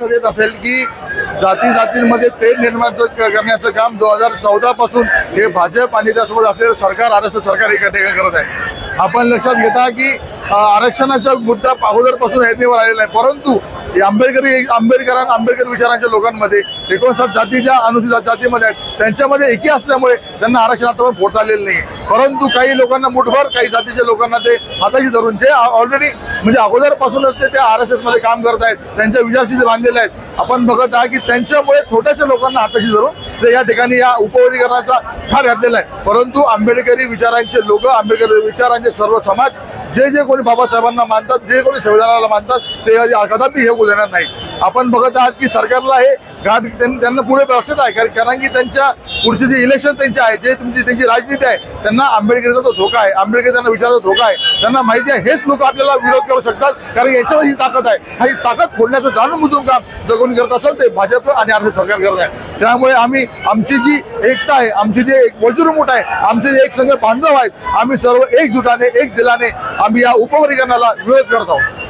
लक्षात येत असेल की जाती जातींमध्ये तेढ निर्माण करण्याचं काम 2014 पासून हे भाजप आणि त्यासोबत असलेलं सरकार RSS सरकार एका करत आहे। आपण लक्षात घेता की आरक्षणाचा मुद्दा अगोदरपासून ऐरणीवर आलेला आहे, परंतु आंबेडकर विचारांच्या लोकांमध्ये 59 जातीच्या अनुसूचित जातीमध्ये आहेत, त्यांच्यामध्ये एकी असल्यामुळे त्यांना आरक्षण आता पण फोडता आलेलं नाही। परंतु काही लोकांना मुठभर काही जातीच्या लोकांना ते हाताशी धरून जे ऑलरेडी म्हणजे अगोदरपासूनच ते त्या RSS मध्ये काम करत आहेत, त्यांच्या विचारशी ते बांधलेले आहेत। आपण बघत आहात की त्यांच्यामुळे छोट्याशा लोकांना हाताशी धरून ते या ठिकाणी या उपवर्गीकरणाचा ठार घातलेला आहे। परंतु आंबेडकरी विचारांचे लोक, आंबेडकरी विचारांचे सर्व समाज जे कोणी बाबासाहेबांना मानतात, जे कोणी संविधानाला मानतात, ते कदापि हे बोलू देणार नाही। आपण बघत आहात की सरकारला हे घाट त्यांना पुढे लक्षात आहे, कारण की त्यांच्या पुढचे जे इलेक्शन त्यांचे आहे, जे त्यांची राजनीती आहे, त्यांना आंबेडकरीचा तो धोका आहे, आंबेडकर त्यांना विचाराचा धोका आहे। त्यांना माहिती आहे हेच लोक आपल्याला विरोध करू शकतात, कारण याच्यावर ही ताकद आहे। ही ताकद फोडण्याचं जाणून बुजून काम जर कोणी करत असेल ते भाजप आणि RSS सरकार करत आहे। त्यामुळे आमची जी एकता आहे, आमची जे एक वज्रमुठ आहे, आमचे जे एक संघ बांधव आहेत, आम्ही सर्व एकजुटाने एक दिलाने आम्ही या उपवर्गीकरणाला विरोध करत आहोत।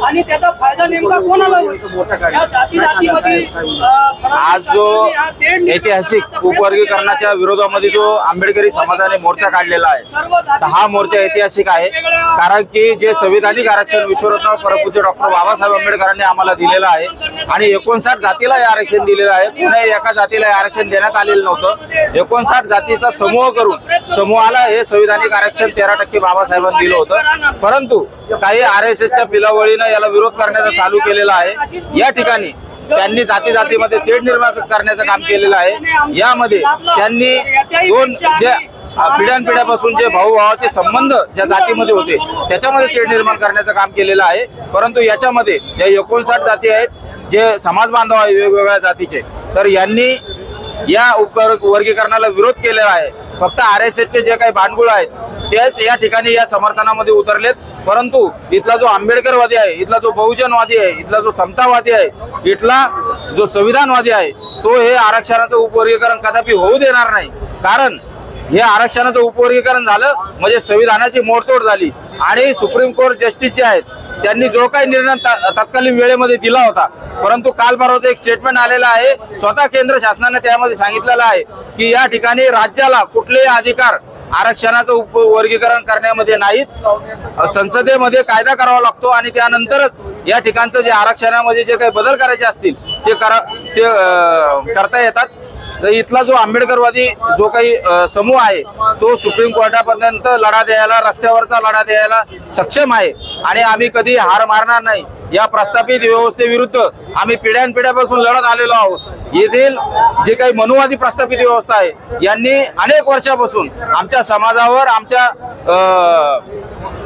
आणि त्याचा फायदा नेमका कोणाला होईल? आज जो ऐतिहासिक उपवर्गीकरणाच्या विरोधामध्ये जो आंबेडकरी समाजाने मोर्चा काढलेला आहे, हा मोर्चा ऐतिहासिक आहे, कारण की जे संविधानिक आरक्षण विश्वरत्न परमपूज्य डॉक्टर बाबासाहेब आंबेडकरांनी आम्हाला दिलेलं आहे आणि 59 जातीला हे आरक्षण दिलेलं आहे। पुणे एका जातीला हे आरक्षण देण्यात आलेलं नव्हतं। 59 जातीचा समूह करून समूहाला हे संविधानिक आरक्षण 13% बाबासाहेबांनी दिलं होतं, परंतु काही RSSच्या पिलावळीनं याला विरोध करण्याचं चालू केलेला आहे। या ठिकाणी त्यांनी जातीमध्ये तेढ निर्माण करण्याचं काम केलेलं आहे। यामध्ये त्यांनी दोन जे पिढ्यानपिढ्यापासून जे भाऊभावाचे संबंध ज्या जातीमध्ये होते त्याच्यामध्ये तेढ निर्माण करण्याचं काम केलेलं आहे। परंतु याच्यामध्ये ज्या 59 जाती आहेत, जे समाज बांधव आहेत वेगवेगळ्या जातीचे, तर यांनी या उपवर्गीकरणाला विरोध केलेला आहे। फक्त RSSचे जे काही भांडगुळ आहेत तेच या ठिकाणी या समर्थनामध्ये उतरलेत, परंतु इथला जो आंबेडकरवादी आहे, इथला जो बहुजनवादी आहे, इथला जो समतावादी आहे, इथला जो संविधानवादी आहे, तो हे आरक्षणाचं उपवर्गीकरण कदापि होऊ देणार नाही। कारण हे आरक्षणाचं उपवर्गीकरण झालं म्हणजे संविधानाची मोडतोड झाली आणि सुप्रीम कोर्ट जस्टिस जे आहेत त्यांनी जो काही निर्णय तत्कालीन वेळेमध्ये दिला होता, परंतु काल परवाचं एक स्टेटमेंट आलेलं आहे, स्वतः केंद्र शासनाने त्यामध्ये सांगितलेलं आहे की या ठिकाणी राज्याला कुठलेही अधिकार आरक्षणाचं उपवर्गीकरण करण्यामध्ये नाहीत। संसदेमध्ये कायदा करावा लागतो आणि त्यानंतरच या ठिकाणचं जे आरक्षणामध्ये जे काही बदल करायचे असतील ते करता येतात। तर इथला जो आंबेडकरवादी जो काही समूह आहे तो सुप्रीम कोर्टापर्यंत लढा द्यायला, रस्त्यावरचा लढा द्यायला सक्षम आहे आणि आम्ही कधी हार मारणार नाही। या प्रस्थापित व्यवस्थेविरुद्ध आम्ही पिढ्यानपिढ्यापासून लढत आलेलो आहोत। येथील जे काही मनुवादी प्रस्थापित व्यवस्था आहे यांनी अनेक वर्षापासून आमच्या समाजावर, आमच्या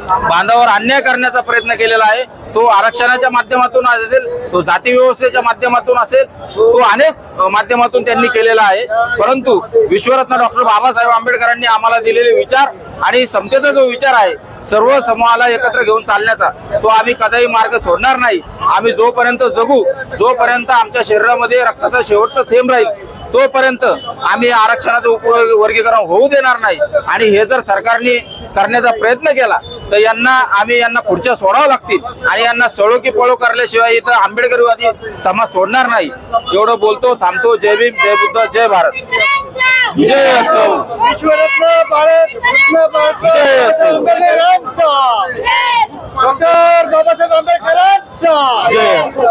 बांधावर अन्याय करण्याचा प्रयत्न केलेला आहे। तो आरक्षणाच्या माध्यमातून असेल, तो जाती व्यवस्थेच्या माध्यमातून असेल, तो अनेक माध्यमातून त्यांनी केलेला आहे। परंतु विश्वरत्न डॉक्टर बाबासाहेब आंबेडकरांनी आम्हाला दिलेले विचार आणि समतेचा जो विचार आहे सर्व समूहाला एकत्र घेऊन चालण्याचा, तो आम्ही कदाही मार्ग सोडणार नाही। आम्ही जोपर्यंत जगू, जोपर्यंत आमच्या शरीरामध्ये रक्ताचा शेवटचा थेंब राहील, तोपर्यंत आम्ही आरक्षणाचं उपवर्गीकरण होऊ देणार नाही। आणि हे जर सरकारने करण्याचा प्रयत्न केला तर यांना पुढच्या सोडावं लागतील आणि यांना सळो की पळो करल्याशिवाय इथं आंबेडकरवादी समाज सोडणार नाही। एवढं बोलतो, थांबतो। जय भीम, जय बुद्ध, जय भारत, जय असो। विश्वरत्न भारत जय असो। डॉक्टर बाबासाहेब आंबेडकरांचा जय असो।